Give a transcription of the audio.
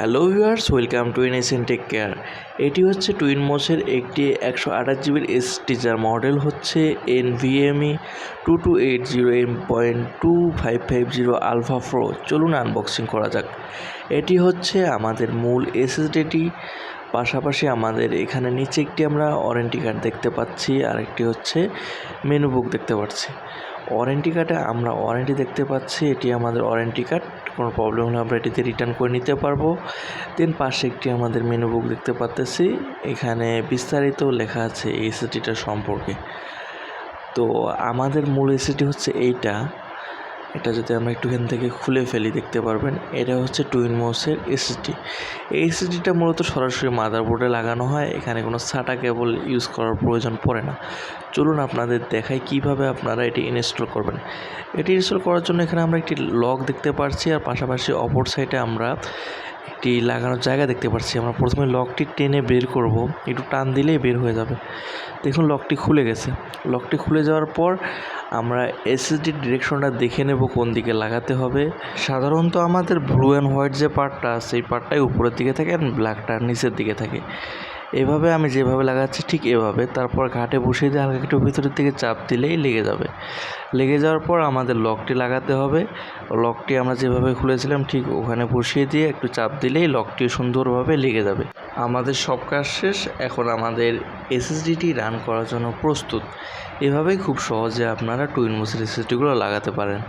Hello viewers, welcome to NSN tech care. এটি হচ্ছে টুইনমোসের একটি 128 GB এসএসডি, যার মডেল হচ্ছে NVMe 2280M.2550 আলফা প্রো। চলুন আনবক্সিং করা যাক। এটি হচ্ছে আমাদের মূল এসএসডিটি। পাশাপাশি আমাদের এখানে নিচে একটি আমরা ওয়ারেন্টি কার্ড দেখতে পাচ্ছি, আর একটি হচ্ছে মেনু বুক দেখতে পাচ্ছি। ওয়ারেন্টি কার্ডে আমরা ওয়ারেন্টি দেখতে পাচ্ছি, এটি আমাদের ওয়ারেন্টি কার্ড। কোনো প্রবলেম হলে আমরা এটিতে রিটার্ন করে নিতে পারবো। দেন পাশে একটি আমাদের মেনু বুক দেখতে পাচ্ছি, এখানে বিস্তারিত লেখা আছে এই এসএসডিটার সম্পর্কে। তো আমাদের মূল এসএসডি হচ্ছে এটা যদি আমরা একটুখান থেকে খুলে ফেলি দেখতে পারবেন, এটা হচ্ছে টুইনমোসের এসএসডি। এই এসএসডিটা মূলত সরাসরি মাদারবোর্ডে লাগানো হয়, এখানে কোনো SATA কেবল ইউজ করার প্রয়োজন পড়ে না। চলুন আপনাদের দেখাই কিভাবে আপনারা এটি ইনস্টল করবেন। এটি ইনস্টল করার জন্য এখানে আমরা একটি লক দেখতে পাচ্ছি, আর পাশাপাশি অপর সাইডে আমরা একটি লাগানোর জায়গা দেখতে পাচ্ছি। আমরা প্রথমে লকটি টেনে বের করব, একটু টান দিলেই বের হয়ে যাবে। দেখুন লকটি খুলে গেছে। লকটি খুলে যাওয়ার পর আমরা এসএসডির ডিরেকশনটা দেখে নেব কোন দিকে লাগাতে হবে। সাধারণত আমাদের ব্লু অ্যান্ড হোয়াইট যে পার্টটা আছে এই পার্টটাই উপরের দিকে থাকে আর ব্ল্যাকটা নিচের দিকে থাকে। এভাবে আমি যেভাবে লাগাচ্ছি ঠিক এভাবে, তারপর ঘাটে বসিয়ে দিয়ে হালকা একটু ভিতরের দিকে চাপ দিলেই লেগে যাবে। লেগে যাওয়ার পর আমাদের লকটি লাগাতে হবে। লকটি আমরা যেভাবে খুলেছিলাম ঠিক ওখানে বসিয়ে দিয়ে একটু চাপ দিলেই লকটি সুন্দরভাবে লেগে যাবে। আমাদের সব কাজ শেষ, এখন আমাদের এসএসডিটি রান করার জন্য প্রস্তুত। এভাবেই খুব সহজে আপনারা টুইনমোসের এসএসডিগুলো লাগাতে পারেন।